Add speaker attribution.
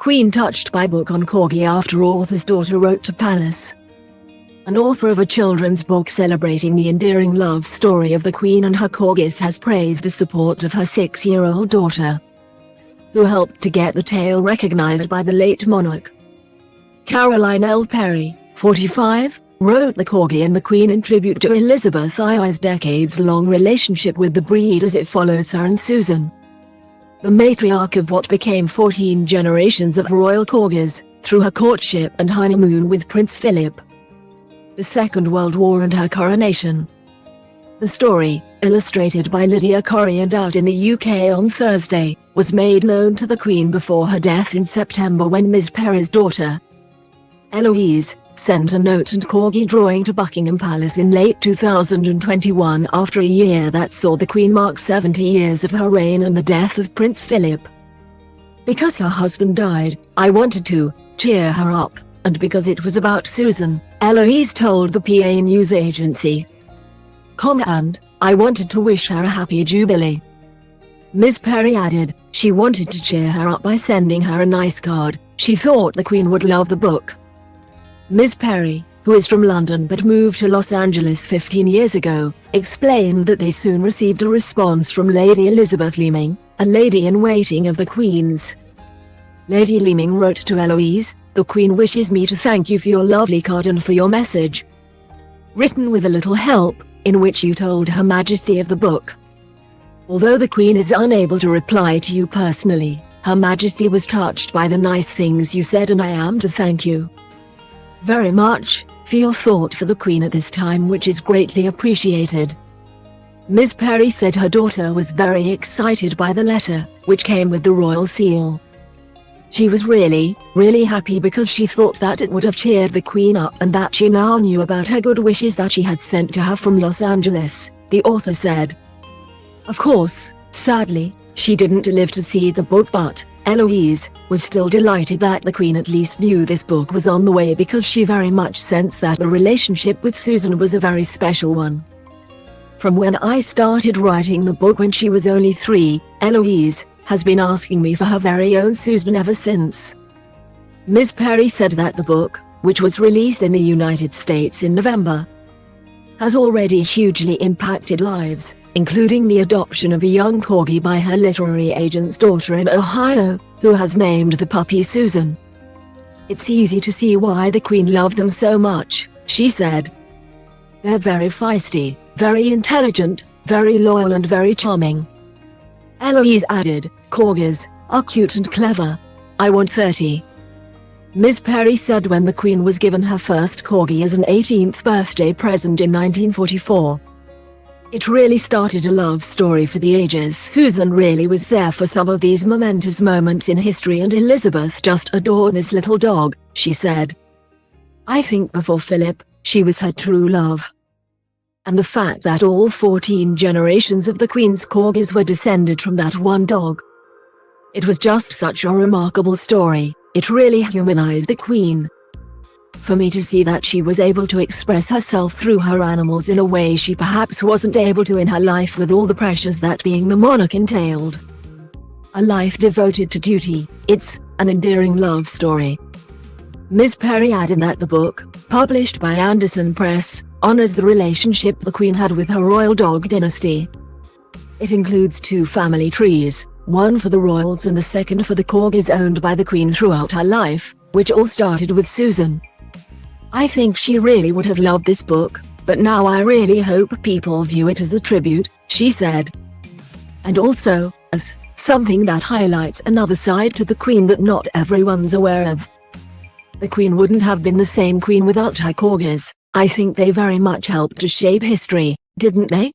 Speaker 1: Queen touched by book on Corgi after author's daughter wrote to Palace. An author of a children's book celebrating the endearing love story of the Queen and her corgis has praised the support of her 6-year-old daughter, who helped to get the tale recognized by the late monarch. Caroline L. Perry, 45, wrote The Corgi and the Queen in tribute to Elizabeth I's decades-long relationship with the breed as it follows her and Susan, the matriarch of what became 14 generations of royal corgis, through her courtship and honeymoon with Prince Philip, the Second World War and her coronation. The story, illustrated by Lydia Corri and out in the UK on Thursday, was made known to the Queen before her death in September when Ms. Perry's daughter, Eloise, sent a note and corgi drawing to Buckingham Palace in late 2021 after a year that saw the Queen mark 70 years of her reign and the death of Prince Philip. Because her husband died, I wanted to cheer her up, and because it was about Susan, Eloise told the PA news agency. And I wanted to wish her a happy jubilee. Ms. Perry added, she wanted to cheer her up by sending her a nice card. She thought the Queen would love the book. Ms. Perry, who is from London but moved to Los Angeles 15 years ago, explained that they soon received a response from Lady Elizabeth Leeming, a lady-in-waiting of the Queen's. Lady Leeming wrote to Eloise, "The Queen wishes me to thank you for your lovely card and for your message, written with a little help, in which you told Her Majesty of the book. Although the Queen is unable to reply to you personally, Her Majesty was touched by the nice things you said and I am to thank you very much for your thought for the Queen at this time, which is greatly appreciated." Ms. Perry said her daughter was very excited by the letter, which came with the royal seal. She was really happy because she thought that it would have cheered the Queen up and that she now knew about her good wishes that she had sent to her from Los Angeles, the author said. Of course, sadly, she didn't live to see the book, but Eloise was still delighted that the Queen at least knew this book was on the way because she very much sensed that the relationship with Susan was a very special one. From when I started writing the book when she was only 3, Eloise has been asking me for her very own Susan ever since. Ms. Perry said that the book, which was released in the United States in November, has already hugely impacted lives, including the adoption of a young corgi by her literary agent's daughter in Ohio, who has named the puppy Susan. It's easy to see why the Queen loved them so much, she said. They're very feisty, very intelligent, very loyal and very charming. Eloise added, corgis are cute and clever. I want 30. Ms. Perry said when the Queen was given her first corgi as an 18th birthday present in 1944. It really started a love story for the ages. Susan really was there for some of these momentous moments in history and Elizabeth just adored this little dog, she said. I think before Philip, she was her true love. And the fact that all 14 generations of the Queen's corgis were descended from that one dog. It was just such a remarkable story. It really humanized the Queen. For me to see that she was able to express herself through her animals in a way she perhaps wasn't able to in her life with all the pressures that being the monarch entailed. A life devoted to duty, it's an endearing love story. Ms. Perry added that the book, published by Anderson Press, honors the relationship the Queen had with her royal dog dynasty. It includes 2 family trees, one for the royals and the second for the corgis owned by the Queen throughout her life, which all started with Susan. I think she really would have loved this book, but now I really hope people view it as a tribute, she said. And also, as something that highlights another side to the Queen that not everyone's aware of. The Queen wouldn't have been the same Queen without her corgis. I think they very much helped to shape history, didn't they?